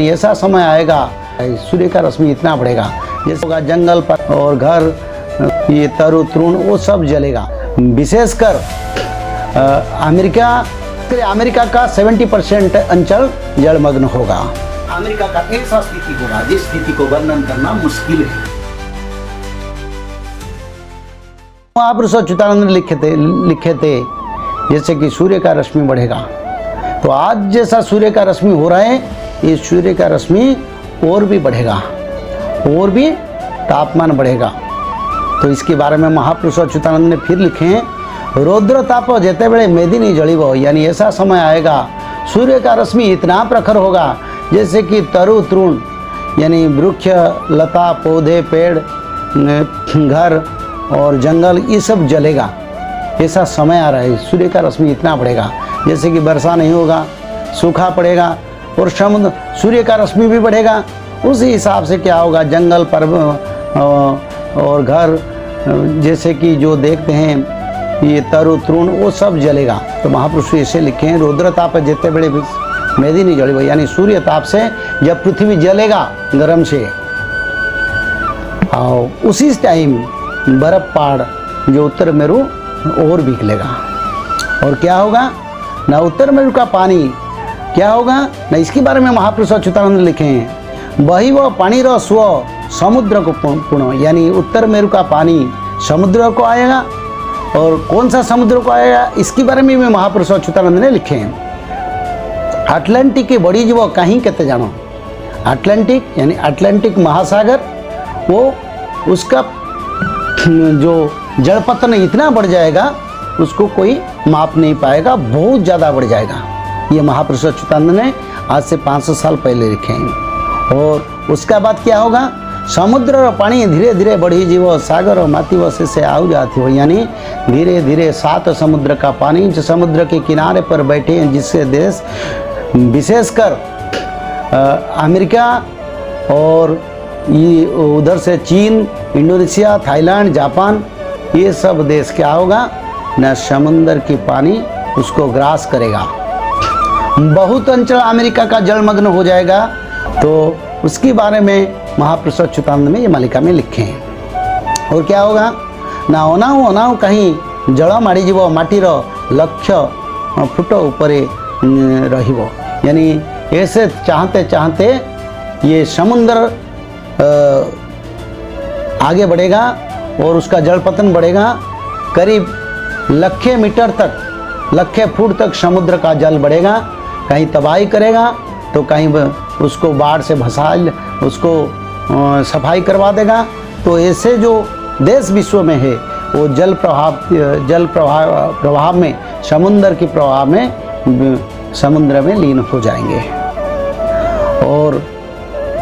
ऐसा समय आएगा सूर्य का रश्मि इतना बढ़ेगा जैसे होगा जंगल पर और घर, ये तरु तृण वो सब जलेगा। विशेषकर अमेरिका का 70% अंचल जलमग्न होगा। अमेरिका का ऐसा स्थिति होगा जिस स्थिति को वर्णन करना मुश्किल है। महापुरुष अच्युतानंद ने लिखे थे जैसे कि सूर्य का रश्मि बढ़ेगा, तो आज जैसा सूर्य का रश्मि हो रहा है ये सूर्य का रश्मि और भी बढ़ेगा, और भी तापमान बढ़ेगा। तो इसके बारे में महापुरुष अच्युतानंद ने फिर लिखे हैं, रौद्र ताप जेते बेले मेदिनी जलिबो, यानी ऐसा समय आएगा सूर्य का रश्मि इतना प्रखर होगा जैसे कि तरु तृण यानी वृक्ष, लता, पौधे, पेड़, घर और जंगल ये सब जलेगा। ऐसा समय आ रहा है, सूर्य का रश्मि इतना बढ़ेगा जैसे कि वर्षा नहीं होगा, सूखा पड़ेगा और समुद्र सूर्य का रश्मि भी बढ़ेगा। उसी हिसाब से क्या होगा, जंगल, पर्वत और घर जैसे कि जो देखते हैं ये तरु तृण वो सब जलेगा। तो महापुरुष ऐसे लिखे हैं, रौद्र ताप जेते बड़े मेदी नहीं जलेगा, यानी सूर्य ताप से जब पृथ्वी जलेगा गर्म से, और उसी टाइम बर्फ पहाड़ जो उत्तर मेरु और भी निकलेगा। और क्या होगा ना, उत्तर मेरु का पानी क्या होगा ना, इसके बारे में महापुरुष अच्युतानंद लिखे हैं, वही वह पानी रो स्व समुद्र को पुण्य, यानी उत्तर मेरु का पानी समुद्र को आएगा। और कौन सा समुद्र को आएगा इसके बारे में भी महापुरुष अच्युतानंद ने लिखे हैं, अटलांटिक के बड़ी जीव कहीं कहते जानो, अटलांटिक यानी अटलांटिक महासागर, वो उसका जो जलपतन इतना बढ़ जाएगा उसको कोई माप नहीं पाएगा, बहुत ज़्यादा बढ़ जाएगा। ये महापुरुष अच्युतानंद ने आज से 500 साल पहले लिखे हैं। और उसका बाद क्या होगा, समुद्र और पानी धीरे धीरे बढ़ी जीवो, सागर और माती वसे से आऊ जाती हो, यानी धीरे धीरे 7 समुद्र का पानी जो समुद्र के किनारे पर बैठे हैं, जिससे देश विशेषकर अमेरिका और ये उधर से चीन, इंडोनेशिया, थाईलैंड, जापान, ये सब देश क्या होगा न, समुद्र की पानी उसको ग्रास करेगा। बहुत अंचल अमेरिका का जलमग्न हो जाएगा। तो उसके बारे में महापुरुष अच्युतानंद में ये मालिका में लिखे हैं। और क्या होगा ना, अनाऊ कहीं जल माड़ी जीव, माटीर लक्ष्य फुट ऊपर रहिबो, यानी ऐसे चाहते चाहते ये समुद्र आगे बढ़ेगा और उसका जलपतन बढ़ेगा, करीब 1,00,000 मीटर तक, 1,00,000 फुट तक समुद्र का जल बढ़ेगा। कहीं तबाही करेगा तो कहीं उसको बाढ़ से भसा, उसको सफाई करवा देगा। तो ऐसे जो देश विश्व में है वो जल प्रवाह में, समुद्र के प्रवाह में समुद्र में लीन हो जाएंगे। और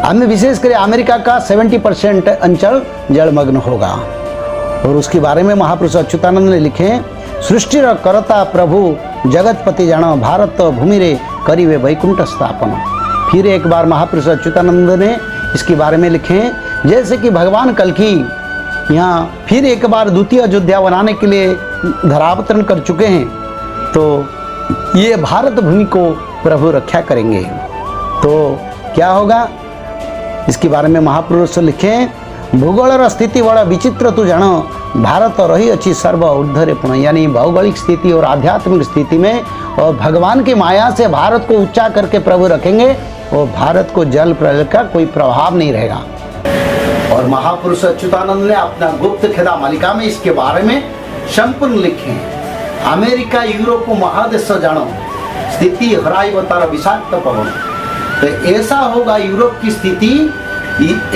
हमें विशेष कर अमेरिका का 70% अंचल जलमग्न होगा। और उसके बारे में महापुरुष अच्युतानंद ने लिखे, सृष्टि करता प्रभु जगतपति जानो, भारत भूमि रे करीबे वैकुंठ स्थापन। फिर एक बार महापुरुष अच्युतानंद ने इसके बारे में लिखे, जैसे कि भगवान कल्कि यहाँ फिर एक बार द्वितीय अयोध्या बनाने के लिए धरावतरण कर चुके हैं, तो ये भारत भूमि को प्रभु रक्षा करेंगे। तो क्या होगा इसके बारे में महापुरुष लिखे, भूगोल स्थिति बड़ा विचित्र तू जानो, भारत रही अच्छी सर्व ऊर्ध्वरे पुण्य, यानी भौगोलिक स्थिति और आध्यात्मिक स्थिति में और भगवान की माया से भारत को ऊंचा करके प्रभु रखेंगे और भारत को जल प्रलय का कोई प्रभाव नहीं रहेगा। और महापुरुष अच्युतानंद ने अपना गुप्त खेदा मालिका में इसके बारे में संपूर्ण लिखे हैं। अमेरिका यूरोप महादेश जानो, स्थिति हराई बतार विषाक्त पवन। तो ऐसा होगा यूरोप की स्थिति,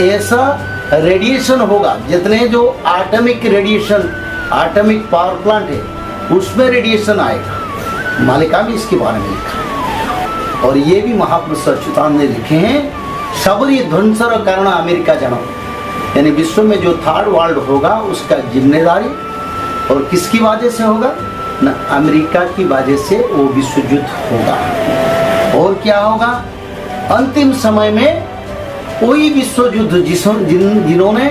ऐसा रेडिएशन होगा, जितने जो atomic radiation, atomic power plant है उसमें रेडिएशन आएगा। मालिका में इसके बारे में लिखा। और ये भी महापुरुष अच्युतानंद ने लिखे हैं, सबरी ध्वंसर कारण अमेरिका जानो, यानी विश्व में जो थर्ड वर्ल्ड होगा उसका जिम्मेदारी और किसकी वजह से होगा ना, अमेरिका की वजह से वो विश्व युद्ध होगा। और क्या होगा, अंतिम समय में कोई विश्व युद्ध जिन्होंने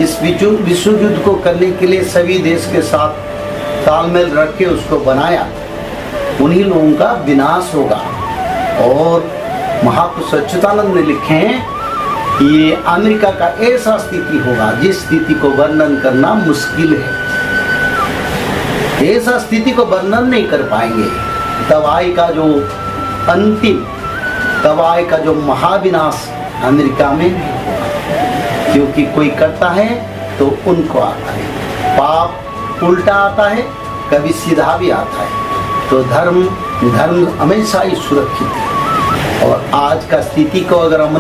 इस विश्व युद्ध को करने के लिए सभी देश के साथ तालमेल रख के उसको बनाया, उन्हीं लोगों का विनाश होगा। और महापुरुष अच्युतानंद ने लिखे हैं, ये अमेरिका का ऐसा स्थिति होगा जिस स्थिति को वर्णन करना मुश्किल है। ऐसा स्थिति को वर्णन नहीं कर पाएंगे। दवाई का जो अंतिम, दवाई का जो महाविनाश अमेरिका में नहीं होगा, क्योंकि कोई करता है तो उनको आता है। पाप उल्टा आता है, कभी सीधा भी आता है। तो धर्म हमेशा ही सुरक्षित है। और आज का स्थिति को अगर हम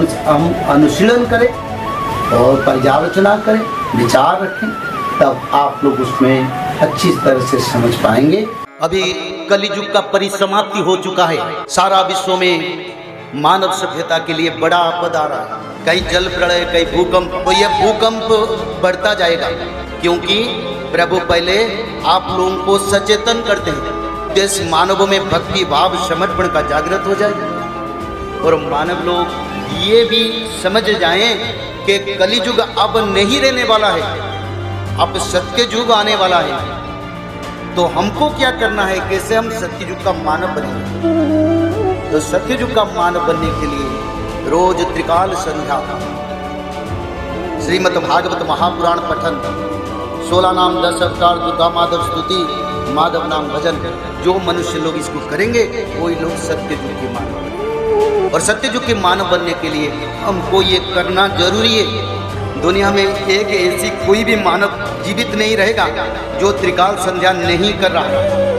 अनुशीलन करें और पर्यालोचना करें, विचार रखें, तब आप लोग उसमें अच्छी तरह से समझ पाएंगे। अभी कलियुग का परिसमाप्ति हो चुका है। सारा विश्व में मानव सभ्यता के लिए बड़ा आपदा आ रहा है। कहीं जल प्रलय, कहीं भूकंप। तो यह भूकंप बढ़ता जाएगा, क्योंकि प्रभु पहले आप लोगों को सचेतन करते हैं। देश मानवों में भक्ति भाव समर्पण का जागृत हो जाए और मानव लोग ये भी समझ जाएं कि कलियुग अब नहीं रहने वाला है, अब सत्य युग आने वाला है। तो हमको क्या करना है, कैसे हम सत्य युग का मानव बनेंगे। तो सत्य युग का मानव बनने के लिए रोज त्रिकाल संध्या, श्रीमद् भागवत महापुराण पठन, 16 नाम 10 अवतार, दुर्गा माधव स्तुति, माधव नाम भजन, जो मनुष्य लोग इसको करेंगे वही लोग सत्य युग के मानव बनेंगे। और सत्य युग के मानव बनने के लिए हमको ये करना जरूरी है। दुनिया में एक ऐसी कोई भी मानव जीवित नहीं रहेगा जो त्रिकाल संध्या नहीं कर रहा है।